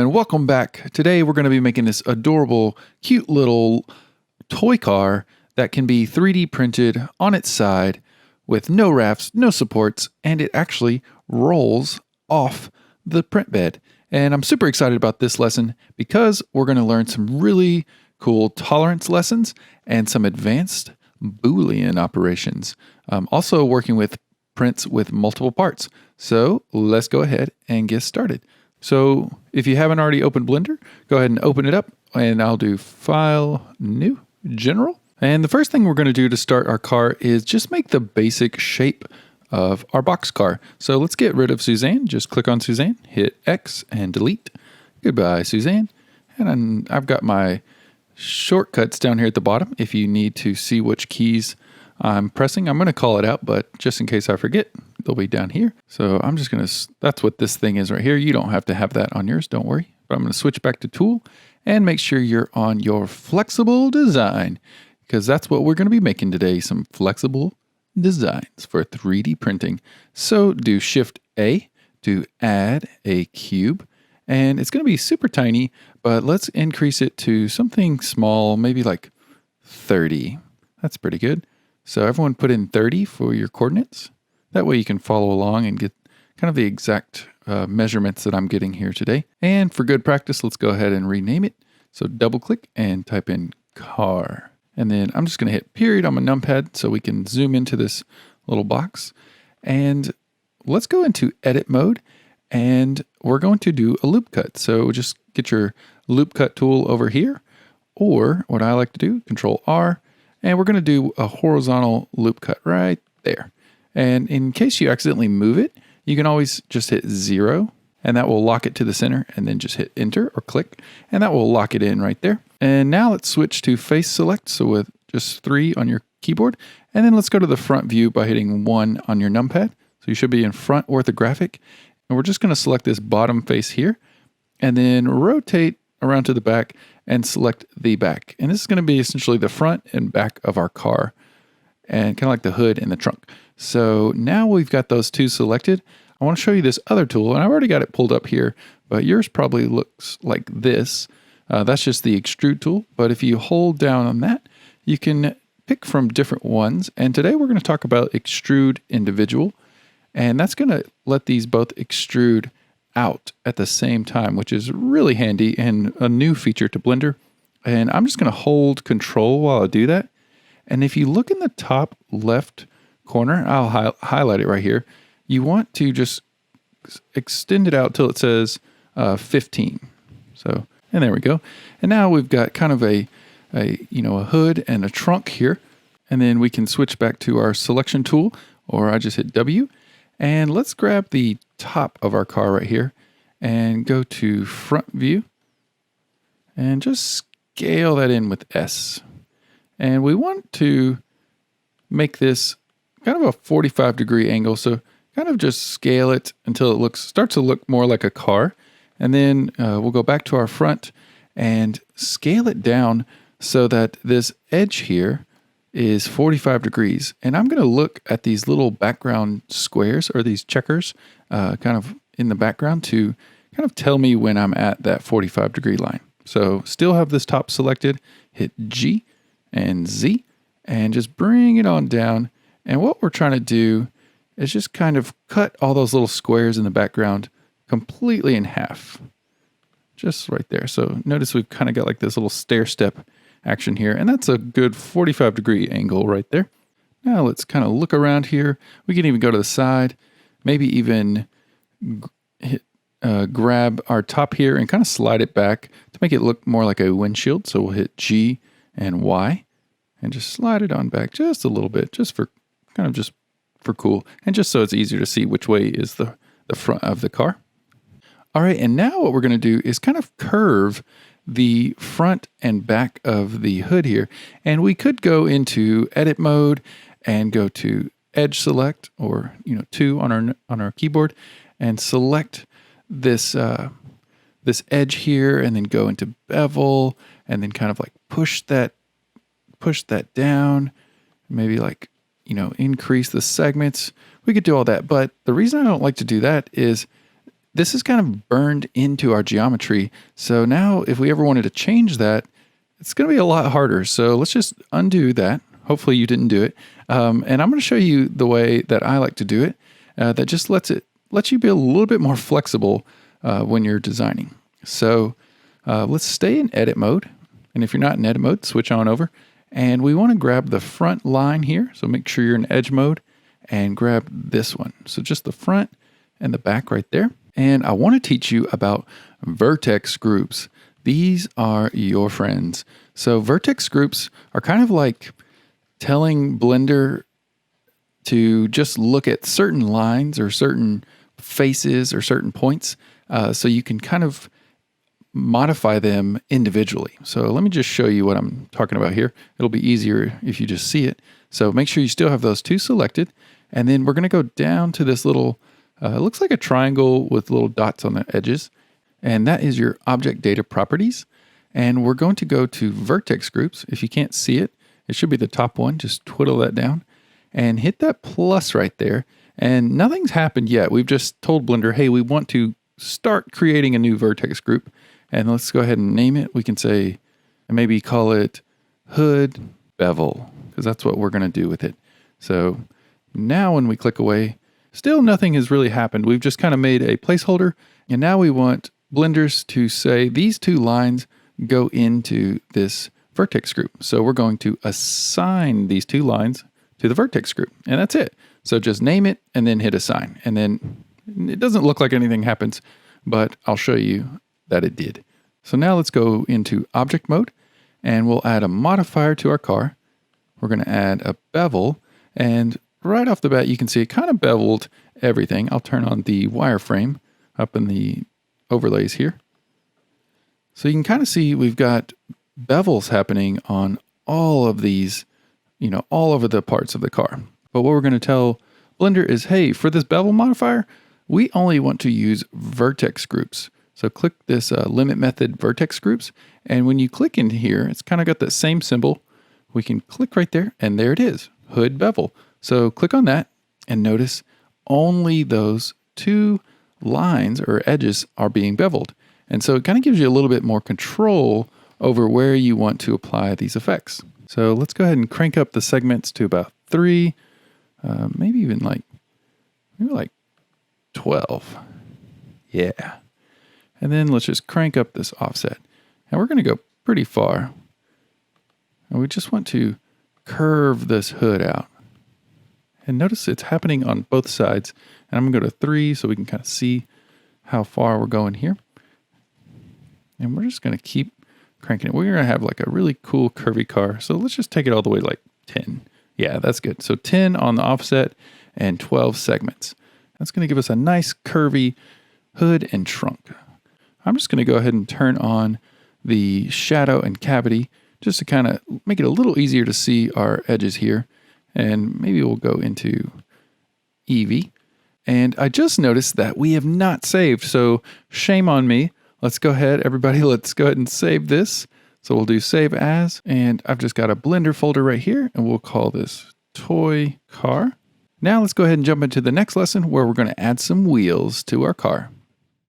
and welcome back. Today we're going to be making this adorable, cute little toy car that can be 3D printed on its side with no rafts, no supports, and it actually rolls off the print bed. And I'm super excited about this lesson because we're going to learn some really cool tolerance lessons and some advanced Boolean operations. Also working with prints with multiple parts. So let's go ahead and get started. So if you haven't already opened Blender, go ahead and open it up, and I'll do File, New, General. And the first thing we're going to do to start our car is just make the basic shape of our box car. So let's get rid of Suzanne. Just click on Suzanne, hit X and delete. Goodbye, Suzanne. And I've got my shortcuts down here at the bottom if you need to see which keys I'm pressing. I'm going to call it out, but just in case I forget, they'll be down here. So I'm just going to, that's what this thing is right here. You don't have to have that on yours, don't worry. But I'm going to switch back to Tool and make sure you're on your flexible design, because that's what we're going to be making today, some flexible designs for 3D printing. So do Shift A to add a cube, and it's going to be super tiny, but let's increase it to something small, maybe like 30. That's pretty good. So everyone put in 30 for your coordinates. That way you can follow along and get kind of the exact measurements that I'm getting here today. And for good practice, let's go ahead and rename it. So double click and type in car. And then I'm just going to hit period on my numpad so we can zoom into this little box. And let's go into edit mode, and we're going to do a loop cut. So just get your loop cut tool over here, or what I like to do, Control R. And we're going to do a horizontal loop cut right there. And in case you accidentally move it, you can always just hit 0, and that will lock it to the center, and then just hit enter or click, and that will lock it in right there. And now let's switch to face select. So with just 3 on your keyboard, and then let's go to the front view by hitting 1 on your numpad. So you should be in front orthographic. And we're just going to select this bottom face here, and then rotate around to the back and select the back. And this is going to be essentially the front and back of our car, and kind of like the hood and the trunk. So now we've got those two selected. I want to show you this other tool, and I've already got it pulled up here, but yours probably looks like this. That's just the extrude tool. But if you hold down on that, you can pick from different ones. And today we're going to talk about extrude individual, and that's going to let these both extrude out at the same time, which is really handy and a new feature to Blender. And I'm just going to hold Control while I do that. And if you look in the top left corner, I'll highlight it right here. You want to just extend it out till it says 15. So, and there we go. And now we've got kind of a hood and a trunk here. And then we can switch back to our selection tool, or I just hit W. And let's grab the top of our car right here and go to front view and just scale that in with S. And we want to make this kind of a 45-degree angle. So kind of just scale it until it starts to look more like a car. And then we'll go back to our front and scale it down so that this edge here is 45 degrees. And I'm going to look at these little background squares, or these checkers kind of in the background, to kind of tell me when I'm at that 45-degree line. So still have this top selected, hit G and Z, and just bring it on down. And what we're trying to do is just kind of cut all those little squares in the background completely in half. Just right there. So notice we've kind of got like this little stair step action here, and that's a good 45-degree angle right there. Now let's kind of look around here. We can even go to the side, maybe even grab our top here and kind of slide it back to make it look more like a windshield. So we'll hit G and Y and just slide it on back just a little bit, just for cool, and just so it's easier to see which way is the front of the car. All right, and now what we're going to do is kind of curve the front and back of the hood here. And we could go into edit mode and go to edge select, or 2 on our keyboard, and select this this edge here, and then go into bevel, and then kind of like push that down, maybe like increase the segments. We could do all that, but the reason I don't like to do that is this is kind of burned into our geometry. So now if we ever wanted to change that, it's going to be a lot harder. So let's just undo that. Hopefully you didn't do it. And I'm going to show you the way that I like to do it. That just lets you be a little bit more flexible when you're designing. So let's stay in edit mode. And if you're not in edit mode, switch on over. And we want to grab the front line here. So make sure you're in edge mode and grab this one. So just the front and the back right there. And I want to teach you about vertex groups. These are your friends. So vertex groups are kind of like telling Blender to just look at certain lines or certain faces or certain points so you can kind of modify them individually. So let me just show you what I'm talking about here. It'll be easier if you just see it. So make sure you still have those two selected. And then we're going to go down to this little, it looks like a triangle with little dots on the edges. And that is your object data properties. And we're going to go to vertex groups. If you can't see it, it should be the top one. Just twiddle that down and hit that plus right there. And nothing's happened yet. We've just told Blender, hey, we want to start creating a new vertex group. And let's go ahead and name it. We can say, and maybe call it hood bevel, because that's what we're going to do with it. So now when we click away, still nothing has really happened. We've just kind of made a placeholder. And now we want Blenders to say these two lines go into this vertex group. So we're going to assign these two lines to the vertex group, and that's it. So just name it and then hit assign. And then it doesn't look like anything happens, but I'll show you that it did. So now let's go into object mode and we'll add a modifier to our car. We're going to add a bevel, and right off the bat, you can see it kind of beveled everything. I'll turn on the wireframe up in the overlays here. So you can kind of see we've got bevels happening on all of these, all over the parts of the car. But what we're going to tell Blender is, hey, for this bevel modifier, we only want to use vertex groups. So click this limit method vertex groups. And when you click in here, it's kind of got that same symbol. We can click right there, and there it is, hood bevel. So click on that and notice only those two lines or edges are being beveled. And so it kind of gives you a little bit more control over where you want to apply these effects. So let's go ahead and crank up the segments to about 3, maybe even like 12. Yeah. And then let's just crank up this offset. And we're going to go pretty far. And we just want to curve this hood out. And notice it's happening on both sides. And I'm going to go to 3 so we can kind of see how far we're going here. And we're just going to keep cranking it. We're going to have like a really cool curvy car. So let's just take it all the way to like 10. Yeah, that's good. So 10 on the offset and 12 segments. That's going to give us a nice curvy hood and trunk. I'm just going to go ahead and turn on the shadow and cavity just to kind of make it a little easier to see our edges here. And maybe we'll go into Eevee. And I just noticed that we have not saved. So shame on me. Let's go ahead, everybody, let's go ahead and save this. So we'll do save as, and I've just got a Blender folder right here, and we'll call this toy car. Now let's go ahead and jump into the next lesson where we're going to add some wheels to our car.